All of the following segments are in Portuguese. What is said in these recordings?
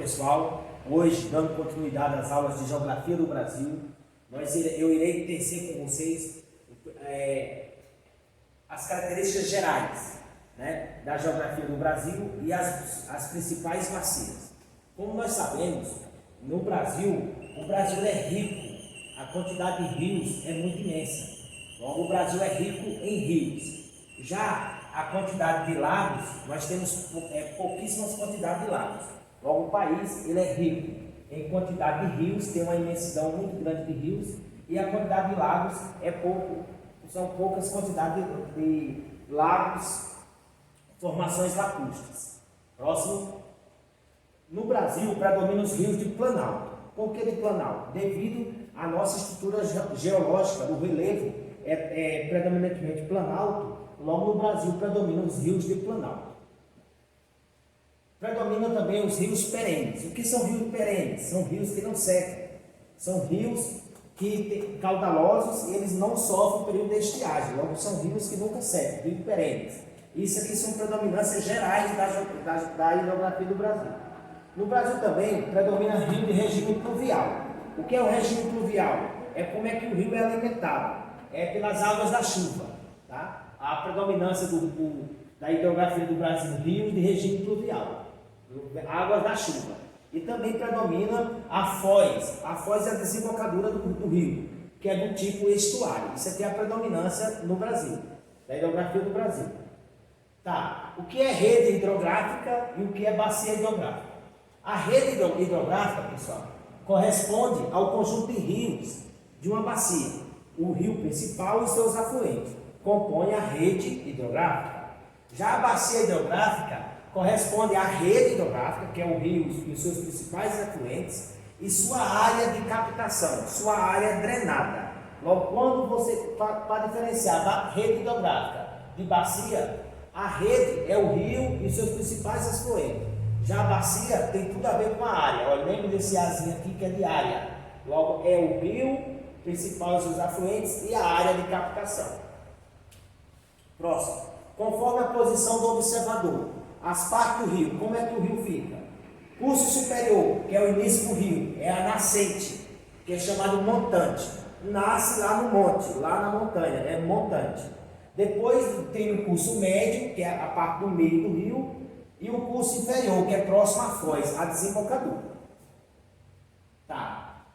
pessoal, hoje dando continuidade às aulas de Geografia do Brasil, eu irei tecer com vocês as características gerais, né, da Geografia do Brasil e as principais bacias. Como nós sabemos, no Brasil, o Brasil é rico, a quantidade de rios é muito imensa, logo o Brasil é rico em rios. Já a quantidade de lagos, nós temos pouquíssimas quantidades de lagos. Logo, o país ele é rico em quantidade de rios, tem uma imensidão muito grande de rios, e a quantidade de lagos são poucas quantidades de lagos, formações lacustres. Próximo. No Brasil, predominam os rios de planalto. Por que de planalto? Devido à nossa estrutura geológica, o relevo é predominantemente planalto. Logo, no Brasil, predominam os rios de planalto. Predominam também os rios perenes. O que são rios perenes? São rios que não secam. São rios caudalosos e eles não sofrem o período de estiagem. Logo, são rios que nunca secam, rios perenes. Isso aqui são predominâncias gerais da hidrografia do Brasil. No Brasil também predomina rio de regime pluvial. O que é o regime pluvial? É como é que o rio é alimentado. É pelas águas da chuva. Tá? A predominância da hidrografia do Brasil, rios de regime pluvial, águas da chuva. E também predomina a foz. A foz é a desembocadura do rio, que é do tipo estuário. Isso aqui é a predominância no Brasil, da hidrografia do Brasil. Tá. O que é rede hidrográfica e o que é bacia hidrográfica? A rede hidrográfica, pessoal, corresponde ao conjunto de rios de uma bacia. O rio principal e seus afluentes compõe a rede hidrográfica. Já a bacia hidrográfica corresponde à rede hidrográfica, que é o rio e os seus principais afluentes, e sua área de captação, sua área drenada. Logo, quando você, para diferenciar da rede hidrográfica de bacia, a rede é o rio e seus principais afluentes. Já a bacia tem tudo a ver com a área. Olha, lembra desse azinho aqui que é de área. Logo, é o rio principal e seus afluentes e a área de captação. Próximo. Conforme a posição do observador, as partes do rio, como é que o rio fica? Curso superior, que é o início do rio, é a nascente, que é chamado montante. Nasce lá no monte, lá na montanha, é montante. Depois tem o curso médio, que é a parte do meio do rio, e o curso inferior, que é próximo à foz, a desembocadura. Tá.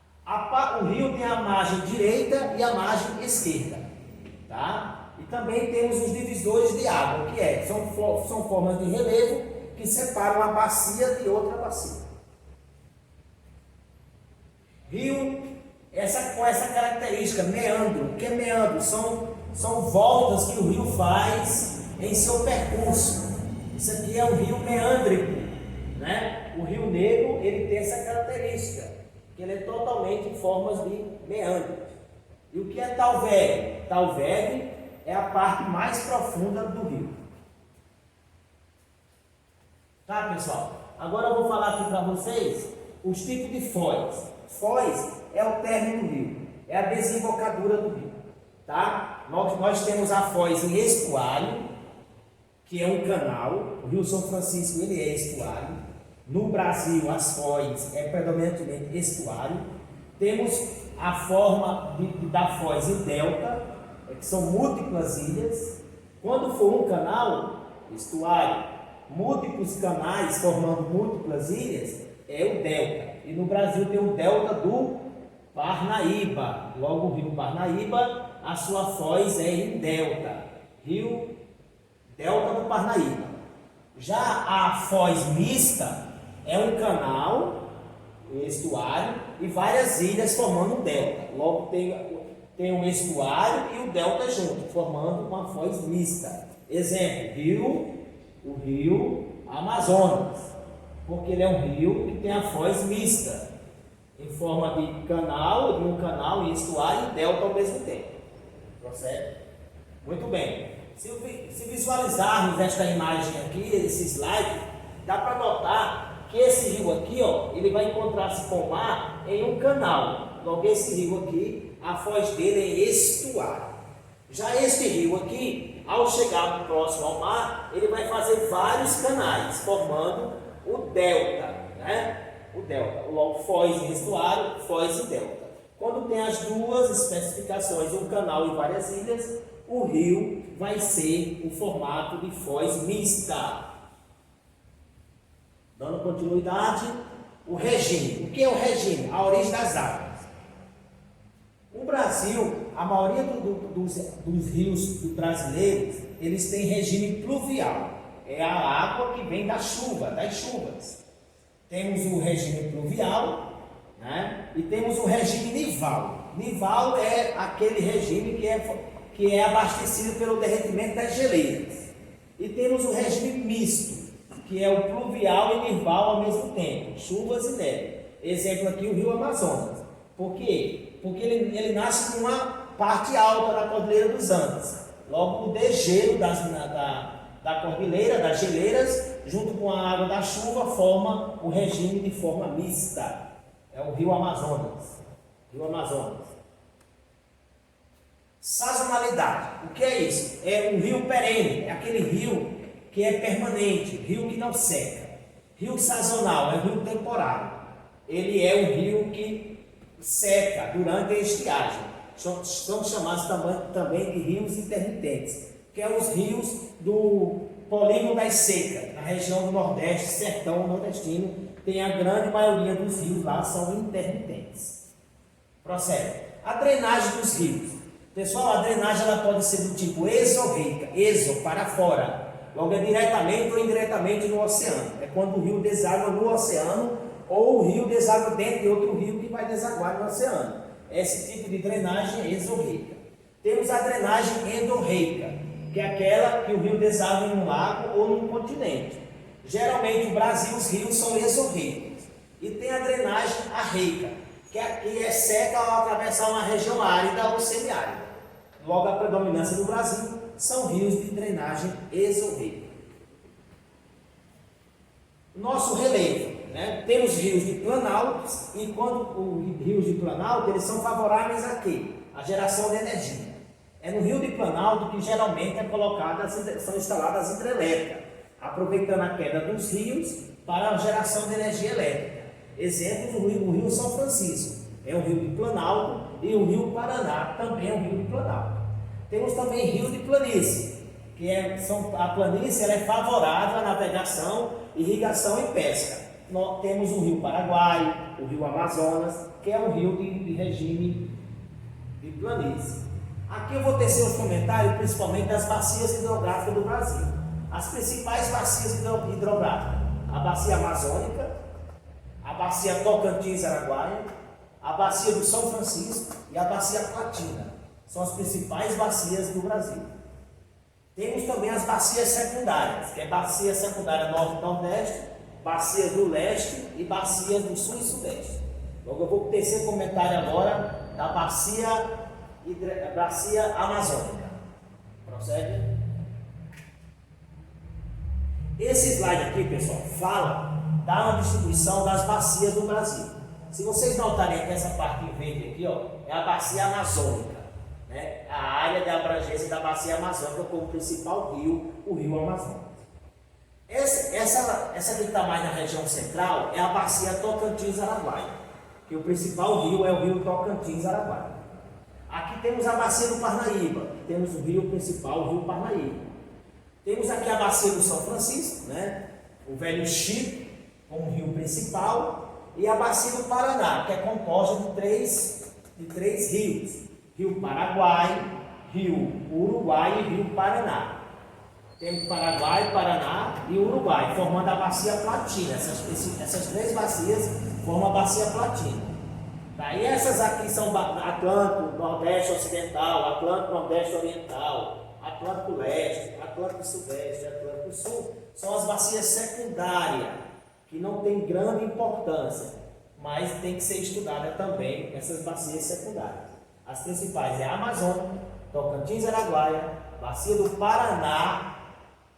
O rio tem a margem direita e a margem esquerda. Tá? E também temos os divisores de água, que são formas de relevo que separam a bacia de outra bacia. Rio, com essa característica, meandro. O que é meandro? São voltas que o rio faz em seu percurso. Isso aqui é um rio meândrico, né? O Rio Negro ele tem essa característica, que ele é totalmente em formas de meandro. E o que é talveg? Talveg é a parte mais profunda do rio. Tá, pessoal? Agora eu vou falar aqui para vocês os tipos de foz. Foz é o término do rio, é a desembocadura do rio. Tá? Nós temos a foz em estuário, que é um canal. O Rio São Francisco ele é estuário. No Brasil, as foz é predominantemente estuário. Temos a forma da foz em delta, que são múltiplas ilhas. Quando for um canal, estuário, múltiplos canais formando múltiplas ilhas, é o delta. E no Brasil tem o delta do Parnaíba. Logo, o rio Parnaíba, a sua foz é em delta. Rio Delta do Parnaíba. Já a foz mista é um canal, um estuário, e várias ilhas formando um delta. Logo tem um estuário e o delta junto, formando uma foz mista. Exemplo, o rio Amazonas, porque ele é um rio que tem a foz mista, em forma de um canal e estuário e delta ao mesmo tempo. Procede? Muito bem. Se visualizarmos esta imagem aqui, esse slide, dá para notar que esse rio aqui, ó, ele vai encontrar-se com o mar em um canal. Logo, esse rio aqui, a foz dele é estuário. Já este rio aqui, ao chegar próximo ao mar, ele vai fazer vários canais, formando o delta, né? delta. Logo, foz e estuário, foz e delta. Quando tem as duas especificações, um canal e várias ilhas, o rio vai ser o formato de foz mista. Dando continuidade, o regime. O que é o regime? A origem das águas. O Brasil, a maioria dos rios brasileiros, eles têm regime pluvial. É a água que vem da chuva, das chuvas. Temos o regime pluvial, né? E temos o regime nival. Nival é aquele regime que é abastecido pelo derretimento das geleiras. E temos o regime misto, que é o pluvial e nival ao mesmo tempo, chuvas e neve. Exemplo aqui, o rio Amazonas. Por quê? Porque ele nasce numa parte alta da Cordilheira dos Andes. Logo, o degelo da cordilheira, das geleiras, junto com a água da chuva, forma o regime de forma mista. É o rio Amazonas. Rio Amazonas. Sazonalidade. O que é isso? É um rio perene, é aquele rio que é permanente, rio que não seca. Rio sazonal é um rio temporário. Ele é um rio que seca durante a estiagem. São chamados também de rios intermitentes, que é os rios do polígono das secas, na região do Nordeste, sertão nordestino, tem a grande maioria dos rios lá, são intermitentes. Prossegue. A drenagem dos rios. Pessoal, a drenagem ela pode ser do tipo exorreica, exo, para fora. Logo, é diretamente ou indiretamente no oceano. É quando o rio deságua no oceano ou o rio deságua dentro de outro rio que vai desaguar no oceano. Esse tipo de drenagem é exorreica. Temos a drenagem endorreica, que é aquela que o rio deságua em um lago ou num continente. Geralmente, no Brasil, os rios são exorreicos. E tem a drenagem arreica, que é seca ao atravessar uma região árida ou semiárida. Logo, a predominância do Brasil são rios de drenagem exorreica. Nosso relevo, né? Temos rios de planaltos, e quando os rios de planalto, eles são favoráveis a quê? A geração de energia. É no rio de planalto que geralmente são instaladas as hidrelétricas, aproveitando a queda dos rios para a geração de energia elétrica. Exemplo, o rio São Francisco, é um rio de planalto, e o rio Paraná também é um rio de planalto. Temos também rio de planície, a planície ela é favorável à navegação, irrigação e pesca. Nós temos o rio Paraguai, o rio Amazonas, que é um rio de regime de planície. Aqui eu vou tecer um comentário principalmente das bacias hidrográficas do Brasil. As principais bacias hidrográficas: a bacia amazônica, a bacia Tocantins-Araguaia, a bacia do São Francisco e a bacia Platina. São as principais bacias do Brasil. Temos também as bacias secundárias, que é bacia secundária Norte e Nordeste, bacias do Leste e bacias do Sul e Sudeste. Logo eu vou tecer comentário agora da bacia amazônica. Prossegue. Esse slide aqui, pessoal, fala da distribuição das bacias do Brasil. Se vocês notarem que essa parte verde aqui, ó, é a bacia amazônica, né? A área de abrangência da bacia amazônica como principal rio, o rio Amazonas. Essa que está mais na região central é a bacia Tocantins-Araguaia, que o principal rio é o rio Tocantins-Araguaia. Aqui temos a bacia do Parnaíba, temos o rio principal, o rio Parnaíba. Temos aqui a bacia do São Francisco, né? O Velho Chico, como rio principal, e a bacia do Paraná, que é composta de três rios: Rio Paraguai, Rio Uruguai e Rio Paraná. Temos Paraguai, Paraná e Uruguai, formando a bacia Platina. Essas três bacias formam a bacia Platina. Daí essas aqui são Atlântico, Nordeste Ocidental, Atlântico, Nordeste Oriental, Atlântico Leste, Atlântico Sudeste, Atlântico Sul. São as bacias secundárias, que não tem grande importância, mas tem que ser estudada também essas bacias secundárias. As principais é a Amazônia, Tocantins-Araguaia, bacia do Paraná,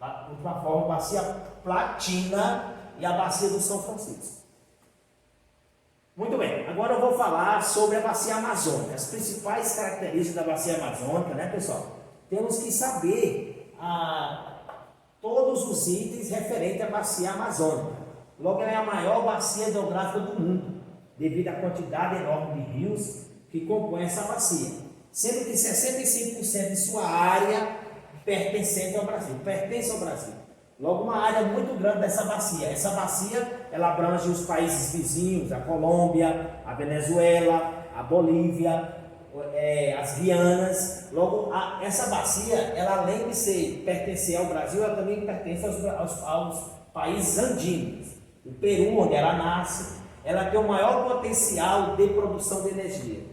de uma forma, bacia Platina e a bacia do São Francisco. Muito bem, agora eu vou falar sobre a bacia amazônica, as principais características da bacia amazônica, né, pessoal? Temos que saber todos os itens referentes à bacia amazônica. Logo, ela é a maior bacia hidrográfica do mundo, devido à quantidade enorme de rios que compõem essa bacia, sendo que 65% de sua área pertence ao Brasil. Logo, uma área muito grande dessa bacia. Essa bacia, ela abrange os países vizinhos, a Colômbia, a Venezuela, a Bolívia, as Guianas. Logo, essa bacia, ela além de pertencer ao Brasil, ela também pertence aos países andinos. O Peru, onde ela nasce, ela tem o maior potencial de produção de energia.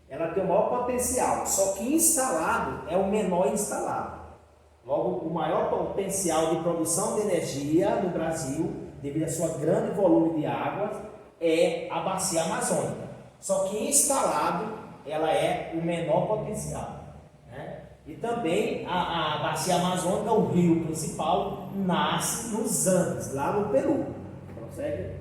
Ela tem o maior potencial, só que instalado é o menor instalado. Logo, o maior potencial de produção de energia no Brasil, devido ao seu grande volume de água, é a bacia amazônica. Só que instalado, ela é o menor potencial, né? E também a bacia amazônica, o rio principal, nasce nos Andes, lá no Peru. Prossegue.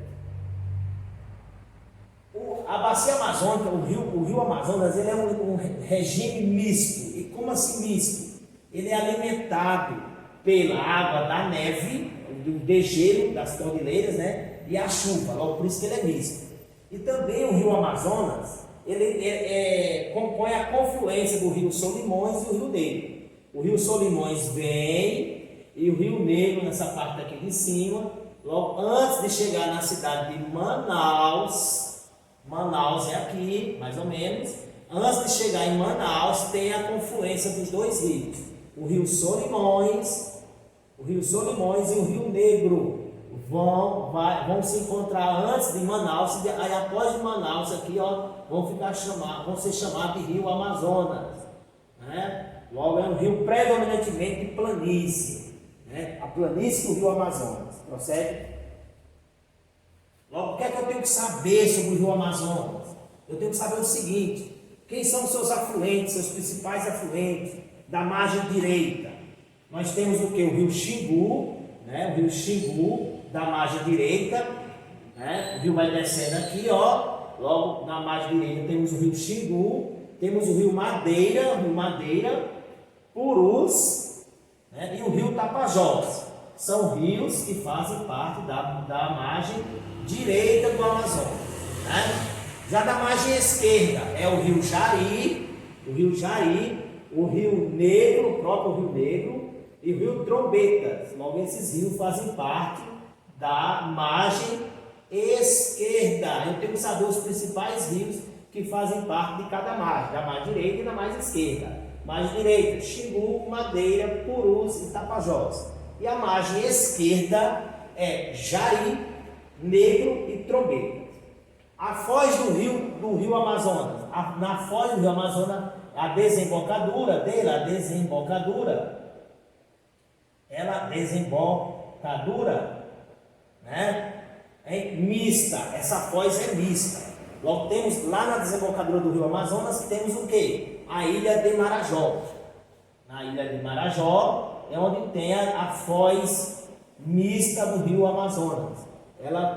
A bacia amazônica, o rio Amazonas, ele é um regime misto. E como assim misto? Ele é alimentado pela água da neve, do degelo das cordilheiras, né? E a chuva, logo por isso que ele é misto. E também o rio Amazonas, ele compõe a confluência do rio Solimões e o rio Negro. O rio Solimões vem e o rio Negro, nessa parte aqui de cima, logo antes de chegar na cidade de Manaus é aqui, mais ou menos, antes de chegar em Manaus, tem a confluência dos dois rios, o rio Solimões e o rio Negro. Vão se encontrar antes de Manaus, aí após de Manaus aqui, ó, vão ser chamados de rio Amazonas, né? Logo é um rio predominantemente de planície, né? A planície do rio Amazonas. Prossegue. Logo, o que é que eu tenho que saber sobre o rio Amazonas? Eu tenho que saber o seguinte: quem são os seus afluentes, seus principais afluentes da margem direita? Nós temos o que? O rio Xingu, né? O rio Xingu da margem direita, né? O rio vai descendo aqui, ó. Logo na margem direita temos o rio Xingu, temos o rio Madeira, Purus, né? E o rio Tapajós. São rios que fazem parte da margem direita do Amazonas, né? Já da margem esquerda é o rio Jari, o rio Negro, o próprio rio Negro, e o rio Trombetas. Logo, esses rios fazem parte da margem esquerda. Eu tenho que saber os principais rios que fazem parte de cada margem, da margem direita e da margem esquerda. Margem direita: Xingu, Madeira, Purus e Tapajós. E a margem esquerda é Jari, Negro e Trombetas. A foz do rio Amazonas, na foz do rio Amazonas, a desembocadura, né, é mista. Essa foz é mista. Logo temos lá na desembocadura do rio Amazonas, temos o que? A ilha de Marajó. Na ilha de Marajó é onde tem a foz mista do rio Amazonas.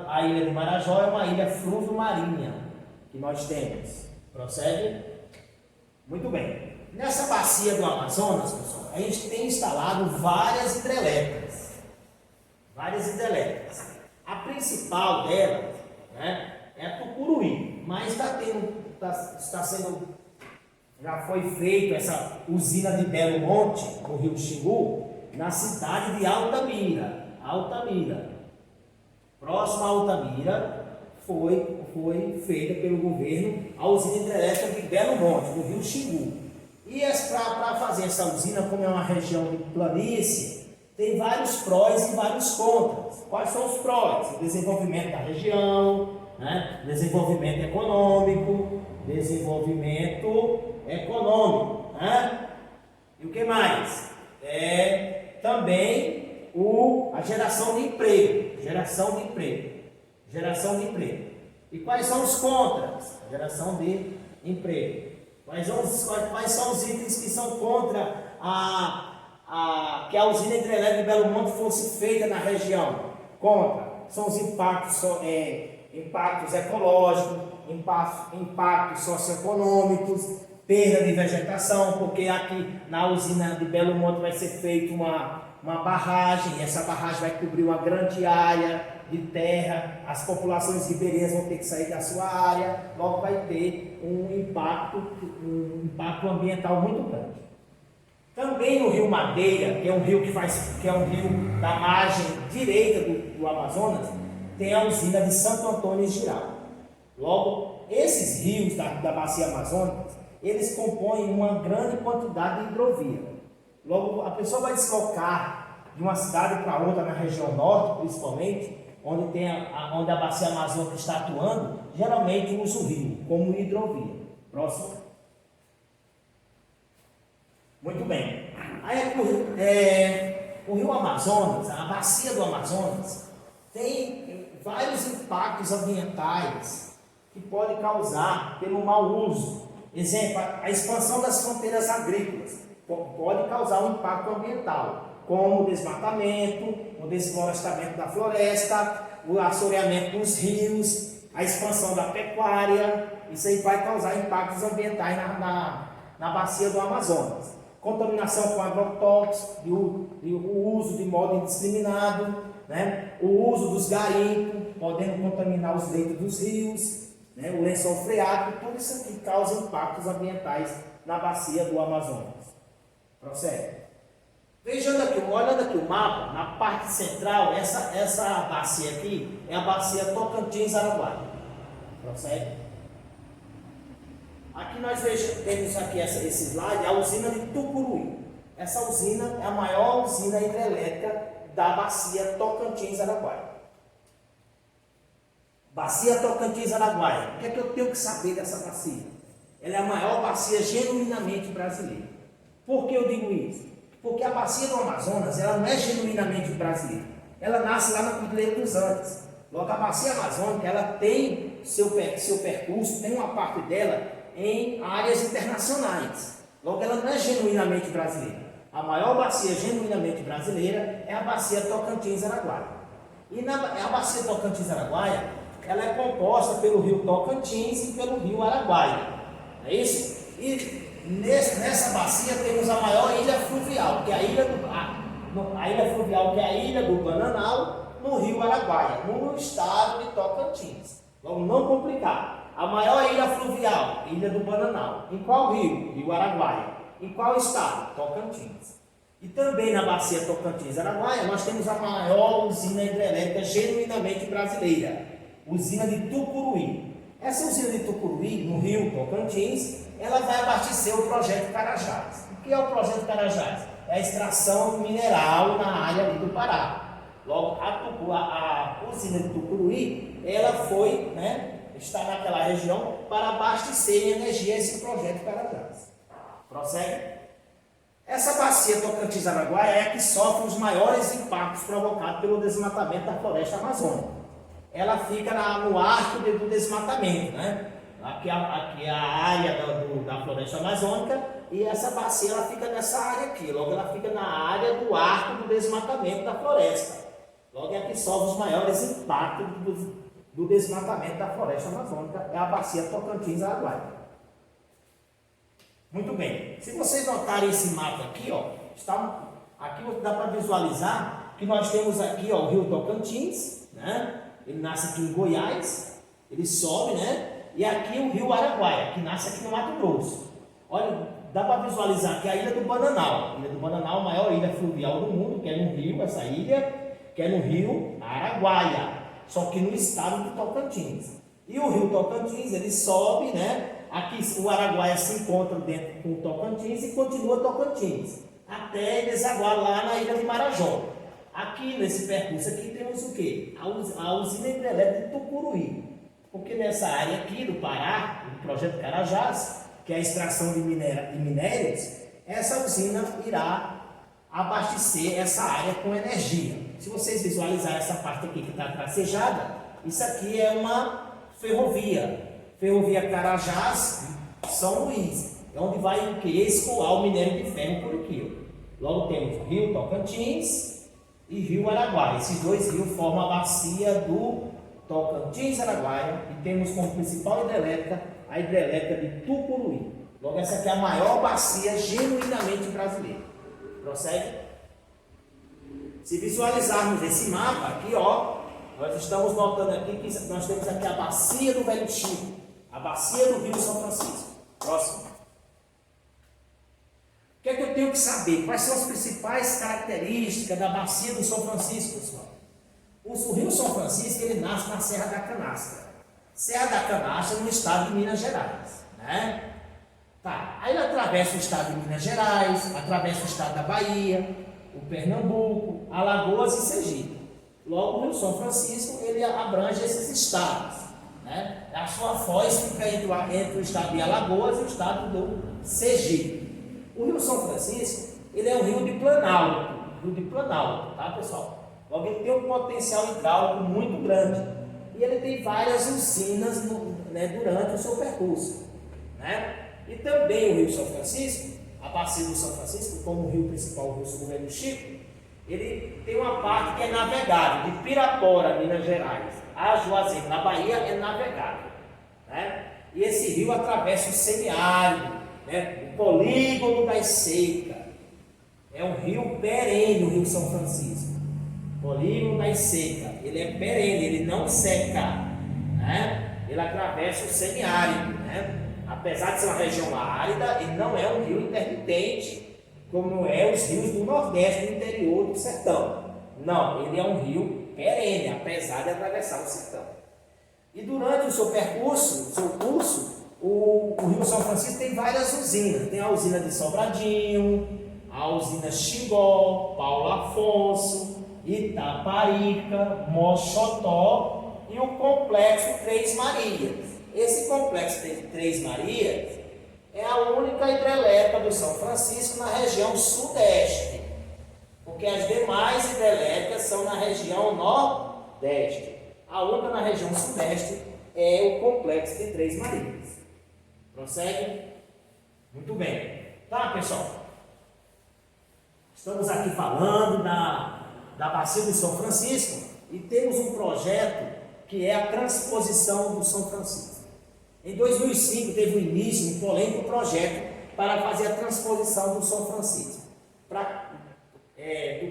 A ilha de Marajó é uma ilha fluvio-marinha que nós temos. Prossegue. Muito bem. Nessa bacia do Amazonas, pessoal, a gente tem instalado várias hidrelétricas. A principal delas, né, é a Tucuruí, mas já foi feita essa usina de Belo Monte, no rio Xingu, na cidade de Altamira. Próximo a Altamira foi feita pelo governo a usina hidrelétrica de Belo Monte, no rio Xingu. E para fazer essa usina, como é uma região de planície, tem vários prós e vários contras. Quais são os prós? O desenvolvimento da região, né? Desenvolvimento econômico, né? E o que mais? Também a geração de emprego. E quais são os contras? A geração de emprego. Quais são os itens que são contra que a usina hidrelétrica de Belo Monte fosse feita na região? Contra. São os impactos ecológicos, impactos socioeconômicos, perda de vegetação, porque aqui na usina de Belo Monte vai ser feita uma barragem, e essa barragem vai cobrir uma grande área, de terra, as populações ribeirinhas vão ter que sair da sua área, logo vai ter um impacto ambiental muito grande. Também no Rio Madeira, que é um rio que é um rio da margem direita do Amazonas, tem a usina de Santo Antônio e Jirau. Logo, esses rios da bacia amazônica, eles compõem uma grande quantidade de hidrovia. Logo, a pessoa vai deslocar de uma cidade para outra na região norte, principalmente, onde a bacia amazônica está atuando, geralmente usa o rio como hidrovia. Próximo. Muito bem. Aí, o rio Amazonas, a bacia do Amazonas, tem vários impactos ambientais que podem causar pelo mau uso. Exemplo, a expansão das fronteiras agrícolas pode causar um impacto ambiental, como o desmatamento, o desflorestamento da floresta, o assoreamento dos rios, a expansão da pecuária. Isso aí vai causar impactos ambientais na bacia do Amazonas. Contaminação com agrotóxicos, o uso de modo indiscriminado, né? O uso dos garimpos, podendo contaminar os leitos dos rios, né? O lençol freático, tudo isso aqui causa impactos ambientais na bacia do Amazonas. Prossegue. Olhando aqui o mapa, na parte central, essa bacia aqui é a bacia Tocantins-Araguaia. Prossegue. Aqui nós temos aqui esse slide, a usina de Tucuruí. Essa usina é a maior usina hidrelétrica da bacia Tocantins-Araguaia. Bacia Tocantins-Araguaia. O que é que eu tenho que saber dessa bacia? Ela é a maior bacia genuinamente brasileira. Por que eu digo isso? Porque a bacia do Amazonas, ela não é genuinamente brasileira. Ela nasce lá na Cordilheira dos Andes. Logo, a bacia amazônica, ela tem seu percurso, tem uma parte dela em áreas internacionais. Logo, ela não é genuinamente brasileira. A maior bacia genuinamente brasileira é a bacia Tocantins-Araguaia. E a bacia Tocantins-Araguaia, ela é composta pelo rio Tocantins e pelo rio Araguaia. É isso? E nessa bacia temos a maior ilha fluvial, que é a ilha do Bananal, no rio Araguaia, no estado de Tocantins. Vamos não complicar. A maior ilha fluvial, ilha do Bananal. Em qual rio? Rio Araguaia. Em qual estado? Tocantins. E também na bacia Tocantins-Araguaia, nós temos a maior usina hidrelétrica genuinamente brasileira, usina de Tucuruí. Essa usina de Tucuruí, no rio Tocantins, ela vai abastecer o projeto Carajás. O que é o projeto Carajás? É a extração mineral na área ali do Pará. Logo, a usina de Tucuruí, ela foi, está naquela região para abastecer em energia esse projeto Carajás. Prossegue. Essa bacia Tocantins-Araguaia é a que sofre os maiores impactos provocados pelo desmatamento da floresta amazônica. Ela fica no arco do desmatamento, né? Aqui é a área da floresta amazônica e essa bacia ela fica nessa área aqui. Logo, ela fica na área do arco do desmatamento da floresta. Logo, é a que sofre os maiores impactos do desmatamento da floresta amazônica, é a bacia Tocantins-Araguaia. Muito bem. Se vocês notarem esse mapa aqui, aqui dá para visualizar que nós temos aqui o rio Tocantins, né? Ele nasce aqui em Goiás, ele sobe, né? E aqui o rio Araguaia, que nasce aqui no Mato Grosso. Olha, dá para visualizar aqui a ilha do Bananal. A ilha do Bananal, a maior ilha fluvial do mundo, que é no rio, essa ilha, que é no rio Araguaia, só que no estado de Tocantins. E o rio Tocantins, ele sobe, né? Aqui o Araguaia se encontra dentro com o Tocantins e continua Tocantins, até desaguar lá na ilha de Marajó. Aqui nesse percurso aqui temos o quê? A usina hidrelétrica de Tucuruí. Porque nessa área aqui do Pará, do projeto Carajás, que é a extração de minérios, essa usina irá abastecer essa área com energia. Se vocês visualizarem essa parte aqui que está tracejada, isso aqui é uma ferrovia Carajás São Luís, é onde vai escoar o minério de ferro por aqui. Logo temos Rio Tocantins e Rio Araguaia. Esses dois rios formam a bacia do Tocantins-Araguaia e temos como principal hidrelétrica a hidrelétrica de Tucuruí. Logo, essa aqui é a maior bacia genuinamente brasileira. Prossegue. Se visualizarmos esse mapa aqui, nós estamos notando aqui que nós temos aqui a bacia do Velho Chico, a bacia do Rio São Francisco. Próximo. O que é que eu tenho que saber? Quais são as principais características da bacia do São Francisco, pessoal? O Rio São Francisco, ele nasce na Serra da Canastra. Serra da Canastra no estado de Minas Gerais, né? Tá. Aí ele atravessa o estado de Minas Gerais, atravessa o estado da Bahia, o Pernambuco, Alagoas e Sergipe. Logo, o Rio São Francisco, ele abrange esses estados, né? A sua foz fica entre o estado de Alagoas e o estado do Sergipe. O Rio São Francisco, ele é um rio de planalto, tá, pessoal? Logo, ele tem um potencial hidráulico muito grande e ele tem várias usinas durante o seu percurso, né? E também o Rio São Francisco, a bacia do São Francisco, como o rio principal, o Rio Velho Chico, ele tem uma parte que é navegável, de Pirapora, Minas Gerais, a Juazeiro, na Bahia, é navegável, né? E esse rio atravessa o semiárido, né? O polígono das secas. É um rio perene, o Rio São Francisco. Polígono das secas, ele é perene, ele não seca, né? Ele atravessa o semiárido, né? Apesar de ser uma região árida, ele não é um rio intermitente, como é os rios do Nordeste, do interior do sertão. Não, ele é um rio perene, apesar de atravessar o sertão. E durante o seu percurso, o Rio São Francisco tem várias usinas. Tem a usina de Sobradinho, a usina Xingó, Paulo Afonso, Itaparica, Mochotó e o complexo Três Marias. Esse complexo de Três Marias é a única hidrelétrica do São Francisco na região sudeste, porque as demais hidrelétricas são na região nordeste. A única na região sudeste é o complexo de Três Marias. Prossegue? Muito bem. Tá, pessoal? Estamos aqui falando da bacia do São Francisco e temos um projeto que é a transposição do São Francisco. Em 2005 teve o início um polêmico projeto para fazer a transposição do São Francisco,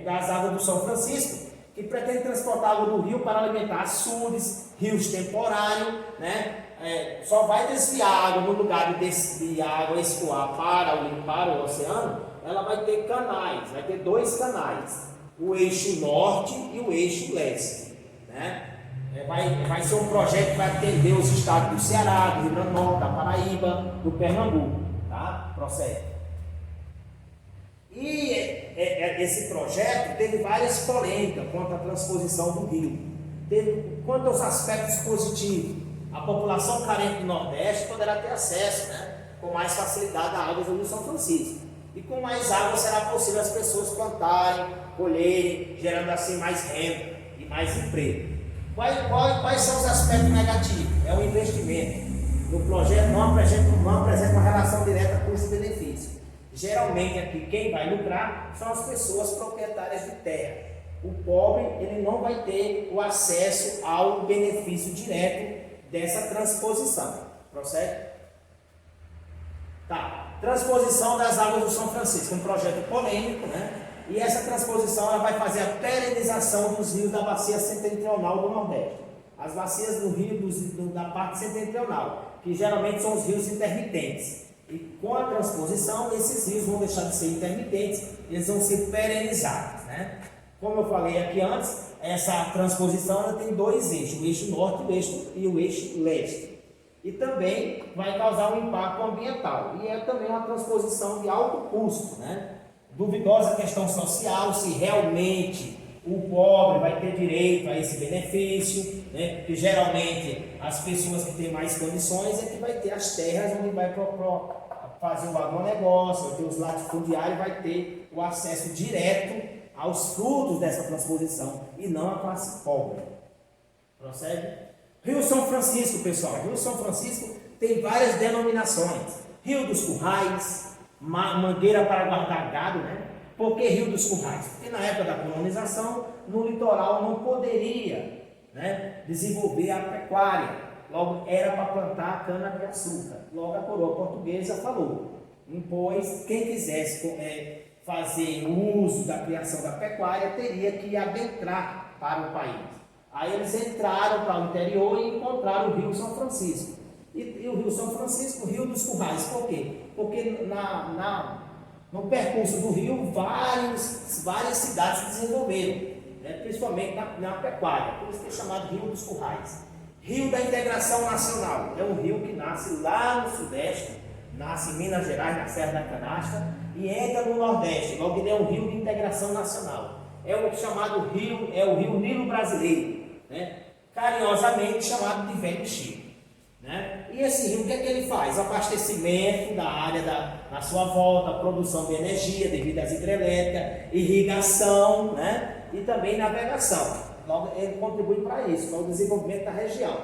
das águas do São Francisco, que pretende transportar água do rio para alimentar açudes, rios temporários, né? Só vai desviar água no lugar de água escoar para o oceano, ela vai ter canais, vai ter dois canais, o eixo norte e o eixo leste, né? Vai ser um projeto que vai atender os estados do Ceará, do Rio Grande do Norte, da Paraíba, do Pernambuco, tá? Prossegue. E esse projeto teve várias polêmicas quanto à transposição do rio. Quanto aos aspectos positivos, a população carente do Nordeste poderá ter acesso, né, com mais facilidade à água do Rio São Francisco. E com mais água será possível as pessoas plantarem, colherem, gerando assim mais renda e mais emprego. Quais são os aspectos negativos? É o investimento. No projeto não apresenta uma relação direta custo-benefício. Geralmente aqui quem vai lucrar são as pessoas proprietárias de terra. O pobre ele não vai ter o acesso ao benefício direto dessa transposição. Prossegue? Tá. Transposição das águas do São Francisco, um projeto polêmico, né? E essa transposição ela vai fazer a perenização dos rios da bacia setentrional do Nordeste. As bacias do rio da parte setentrional, que geralmente são os rios intermitentes. E com a transposição, esses rios vão deixar de ser intermitentes, eles vão ser perenizados, né? Como eu falei aqui antes, essa transposição ela tem dois eixos, o eixo norte e o eixo leste. E também vai causar um impacto ambiental. E é também uma transposição de alto custo, né? Duvidosa questão social, se realmente o pobre vai ter direito a esse benefício, né? Que geralmente as pessoas que têm mais condições é que vai ter as terras onde vai fazer o agronegócio, vai ter os latifundiários, vai ter o acesso direto aos frutos dessa transposição e não a classe pobre. Prossegue? Rio São Francisco, pessoal. Rio São Francisco tem várias denominações. Rio dos Currais, mangueira para guardar gado, né? Por que Rio dos Currais? Porque na época da colonização, no litoral não poderia, né, desenvolver a pecuária. Logo, era para plantar cana-de-açúcar. Logo, a coroa portuguesa falou, impôs quem quisesse fazer o uso da criação da pecuária, teria que adentrar para o país. Aí eles entraram para o interior e encontraram o Rio São Francisco. E o Rio São Francisco, o Rio dos Currais. Por quê? Porque no percurso do rio, várias cidades se desenvolveram, né? Principalmente na pecuária, por isso que é chamado Rio dos Currais. Rio da Integração Nacional, é um rio que nasce lá no Sudeste, nasce em Minas Gerais, na Serra da Canastra, e entra no Nordeste, logo ele é um rio de integração nacional. É o chamado rio, é o Rio Nilo Brasileiro, né? Carinhosamente chamado de Velho Chico. Né? E esse rio, o que é que ele faz? Abastecimento da área na sua volta, produção de energia devido às hidrelétricas, irrigação, né? E também navegação. Logo, ele contribui para isso, para o desenvolvimento da região.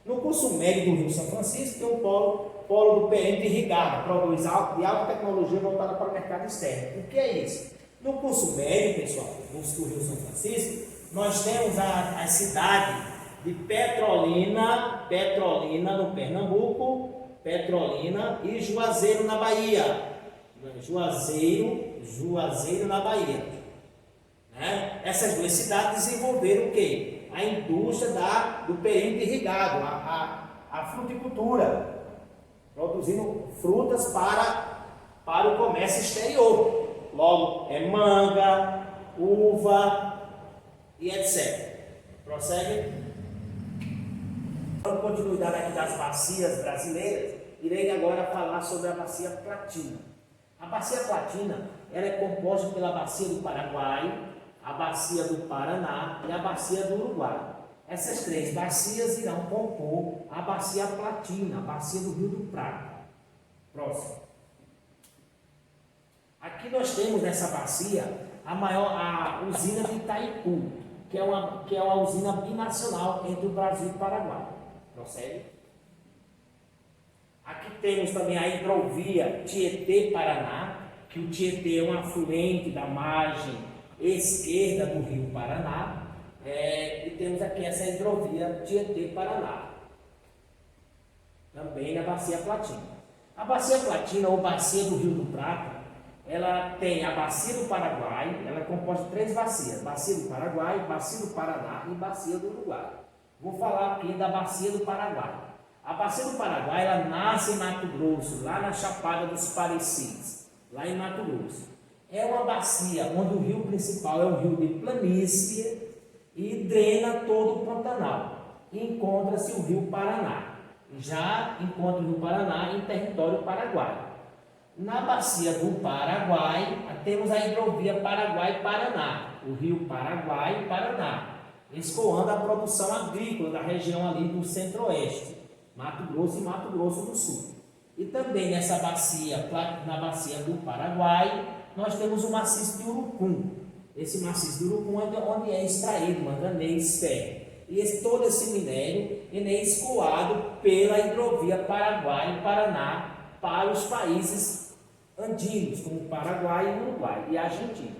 No curso médio do Rio São Francisco, tem o polo do perímetro irrigado, produz de alta tecnologia voltada para o mercado externo. O que é isso? No curso médio, pessoal, do Rio São Francisco, nós temos a cidade de Petrolina no Pernambuco, Petrolina e Juazeiro na Bahia. Juazeiro na Bahia. Né? Essas duas cidades desenvolveram o quê? A indústria do perímetro irrigado, a fruticultura, produzindo frutas para o comércio exterior. Logo, é manga, uva e etc. Prossegue. Dando continuidade aqui das bacias brasileiras, irei agora falar sobre a bacia Platina. A bacia Platina ela é composta pela bacia do Paraguai, a bacia do Paraná e a bacia do Uruguai. Essas três bacias irão compor a bacia Platina, a bacia do Rio do Prata. Próximo. Aqui nós temos nessa bacia a usina de Itaipu, que é uma usina binacional entre o Brasil e o Paraguai. Prossegue. Aqui temos também a hidrovia Tietê-Paraná, que o Tietê é um afluente da margem esquerda do rio Paraná, e temos aqui essa hidrovia Tietê-Paraná, também na bacia Platina. A bacia Platina, ou bacia do Rio do Prata, ela tem a bacia do Paraguai, ela é composta de três bacias: bacia do Paraguai, bacia do Paraná e bacia do Uruguai. Vou falar aqui da bacia do Paraguai. A bacia do Paraguai, ela nasce em Mato Grosso, lá na Chapada dos Parecidos, lá em Mato Grosso. É uma bacia onde o rio principal é um rio de planície e drena todo o Pantanal. Encontra-se o rio Paraná. Já encontra o rio Paraná em território paraguaio. Na bacia do Paraguai, temos a hidrovia Paraguai-Paraná, o rio Paraguai-Paraná, escoando a produção agrícola da região ali do centro-oeste, Mato Grosso e Mato Grosso do Sul. E também nessa bacia, na bacia do Paraguai, nós temos o maciço de Urucum. Esse maciço de Urucum é onde é extraído manganês, ferro. E todo esse minério ele é escoado pela hidrovia Paraguai-Paraná para os países andinos, como Paraguai, Uruguai e Argentina.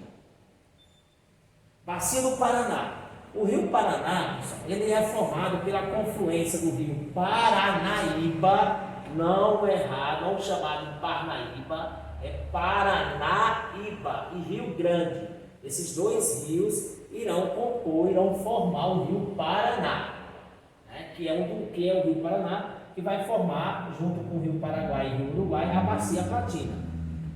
Bacia do Paraná. O rio Paraná, ele é formado pela confluência do rio Paranaíba, não errar, não chamar de Parnaíba, é Paranaíba e Rio Grande. Esses dois rios irão formar o rio Paraná, né? que é o rio Paraná, que vai formar, junto com o rio Paraguai e o rio Uruguai, a bacia Platina.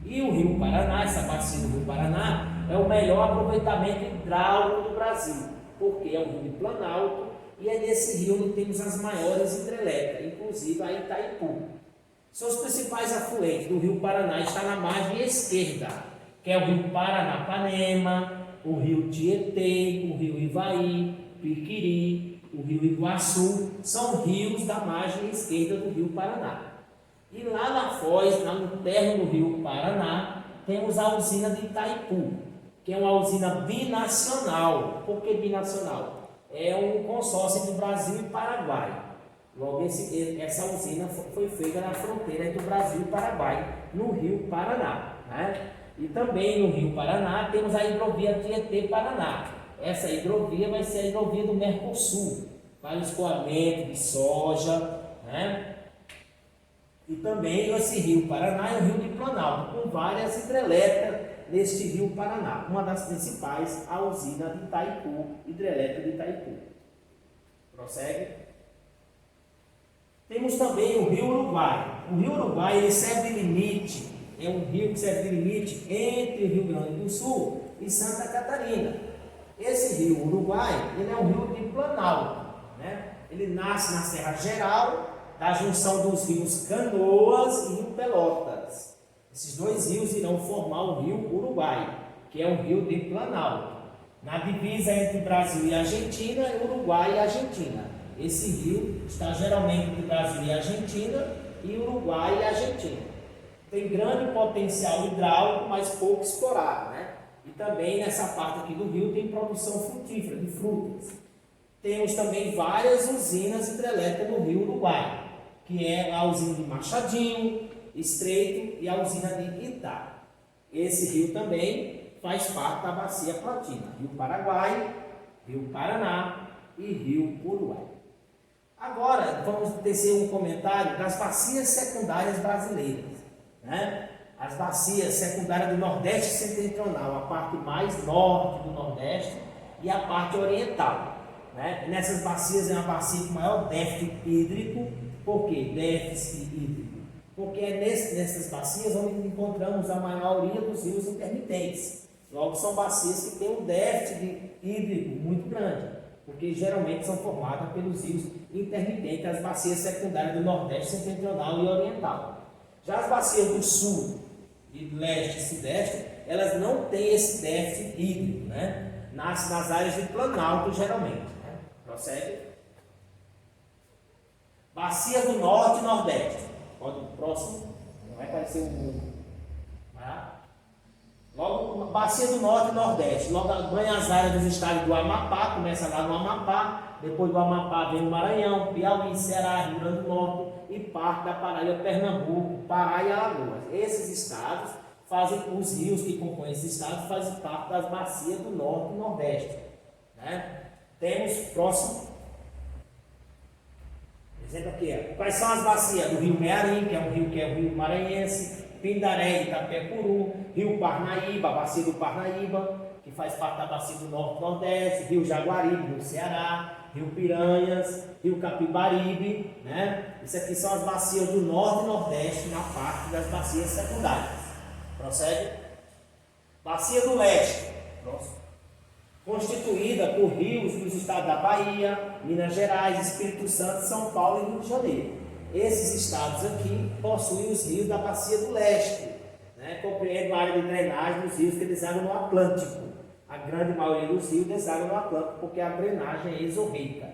E o rio Paraná, essa bacia do rio Paraná, é o melhor aproveitamento hidráulico do Brasil, porque é um rio de planalto e é nesse rio onde temos as maiores hidrelétricas, inclusive a Itaipu. Seus principais afluentes do rio Paraná estão na margem esquerda, que é o rio Paranapanema, o rio Tietê, o rio Ivaí, Piquiri, o rio Iguaçu, são rios da margem esquerda do rio Paraná. E lá na foz, lá no térreo do rio Paraná, temos a usina de Itaipu, que é uma usina binacional. Por que binacional? É um consórcio entre Brasil e Paraguai. Logo, essa usina foi feita na fronteira entre o Brasil e o Paraguai, no rio Paraná. Né? E também no rio Paraná temos a hidrovia Tietê-Paraná. Essa hidrovia vai ser a hidrovia do Mercosul, para o escoamento de soja. Né? E também esse rio Paraná é um rio de planalto, com várias hidrelétricas neste rio Paraná. Uma das principais, a usina de Itaipu, hidrelétrica de Itaipu. Prossegue. Temos também o Rio Uruguai. O Rio Uruguai ele serve de limite, é um rio que serve de limite entre o Rio Grande do Sul e Santa Catarina. Esse rio Uruguai, ele é um rio de planalto, né? Ele nasce na Serra Geral, da junção dos rios Canoas e Rio Pelotas. Esses dois rios irão formar o rio Uruguai, que é um rio de planalto. Na divisa entre Brasil e Argentina, Uruguai e Argentina. Esse rio está geralmente entre Brasil e Argentina e Uruguai e Argentina. Tem grande potencial hidráulico, mas pouco explorado, né? E também nessa parte aqui do rio tem produção frutífera, de frutas. Temos também várias usinas hidrelétricas no rio Uruguai, que é a usina de Machadinho, Estreito e a usina de Itá. Esse rio também faz parte da bacia platina, Rio Paraguai, Rio Paraná e Rio Uruguai. Agora, vamos tecer um comentário das bacias secundárias brasileiras, né? As bacias secundárias do Nordeste Setentrional, a parte mais norte do Nordeste e a parte oriental, né? Nessas bacias é uma bacia com maior déficit hídrico. Por quê? Déficit hídrico. Porque é nessas bacias onde encontramos a maioria dos rios intermitentes. Logo, são bacias que têm um déficit hídrico muito grande, porque geralmente são formadas pelos rios intermitentes, as bacias secundárias do Nordeste Setentrional e Oriental. Já as bacias do Sul, e Leste e Sudeste, elas não têm esse déficit hídrico, né? Nasce nas áreas de planalto, geralmente. Né? Prossegue. Bacia do Norte e Nordeste. Pode ir próximo. Não vai aparecer o mundo. Logo, Bacia do Norte e Nordeste. Logo, ganha as áreas dos estados do Amapá, começa lá no Amapá. Depois do Amapá vem o Maranhão, Piauí, Ceará, Rio Grande do Norte e parte da Paraíba, Pernambuco, Pará e Alagoas. Esses estados fazem, os rios que compõem esses estados fazem parte das bacias do Norte e Nordeste. Né? Temos próximo. Exemplo aqui, quais são as bacias? Do Rio Mearim, que é o rio maranhense, Pindaré e Itapecuru, Rio Parnaíba, a bacia do Parnaíba, que faz parte da bacia do Norte e Nordeste, Rio Jaguaribe, no Ceará, Rio Piranhas, Rio Capibaribe, né? Isso aqui são as bacias do Norte e Nordeste na parte das bacias secundárias. Prossegue. Bacia do Leste. Próximo. Constituída por rios dos estados da Bahia, Minas Gerais, Espírito Santo, São Paulo e Rio de Janeiro. Esses estados aqui possuem os rios da Bacia do Leste, né? Compreendem a área de drenagem dos rios que desagam no Atlântico. A grande maioria dos rios desagam no Atlântico porque a drenagem é exorreica.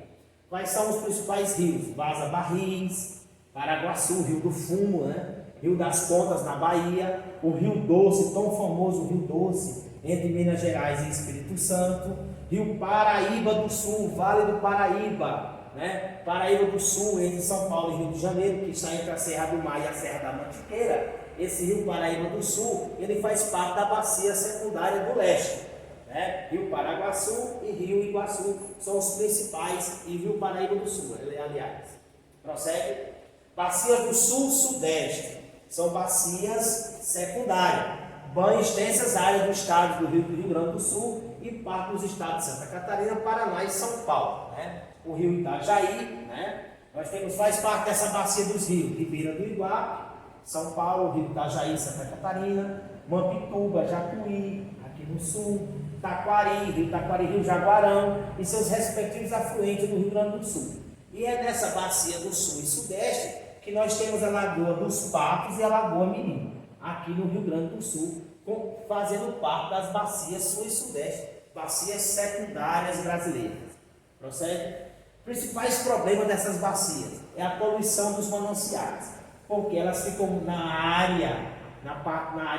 Quais são os principais rios? Vaza Barris, Paraguaçu, Rio do Fumo, né? Rio das Contas na Bahia, o Rio Doce, tão famoso Rio Doce, entre Minas Gerais e Espírito Santo, Rio Paraíba do Sul, Vale do Paraíba, né? Paraíba do Sul, entre São Paulo e Rio de Janeiro, que está entre a Serra do Mar e a Serra da Mantiqueira. Esse Rio Paraíba do Sul, ele faz parte da bacia secundária do Leste, né? Rio Paraguaçu e Rio Iguaçu são os principais, e Rio Paraíba do Sul, aliás. Prossegue. Bacias do Sul-Sudeste são bacias secundárias. Banham extensas áreas do estado do Rio Grande do Sul e parte dos estados de Santa Catarina, Paraná e São Paulo, né? O rio Itajaí, né? Faz parte dessa bacia dos rios Ribeira do Iguá, São Paulo, Rio Itajaí, Santa Catarina, Mampituba, Jacuí, aqui no sul, Taquari, Rio Jaguarão e seus respectivos afluentes do Rio Grande do Sul. E é nessa bacia do Sul e Sudeste que nós temos a Lagoa dos Patos e a Lagoa Mirim, aqui no Rio Grande do Sul, fazendo parte das bacias Sul e Sudeste, bacias secundárias brasileiras. Prossegue. Principais problemas dessas bacias é a poluição dos mananciais, porque elas ficam na área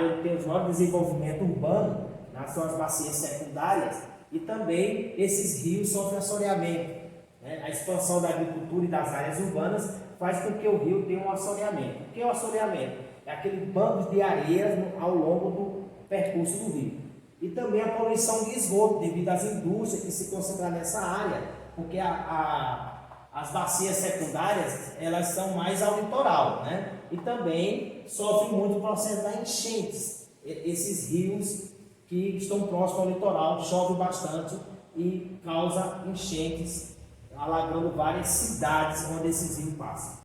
onde tem o maior desenvolvimento urbano, nas suas bacias secundárias, e também esses rios sofrem assoreamento. Né? A expansão da agricultura e das áreas urbanas faz com que o rio tenha um assoreamento. O que é o assoreamento? É aquele bando de areias ao longo do percurso do rio. E também a poluição de esgoto, devido às indústrias que se concentram nessa área, porque as bacias secundárias, elas são mais ao litoral, né? E também sofrem muito o processo das enchentes. Esses rios que estão próximos ao litoral, chove bastante e causa enchentes alagrando várias cidades onde esses rios passam.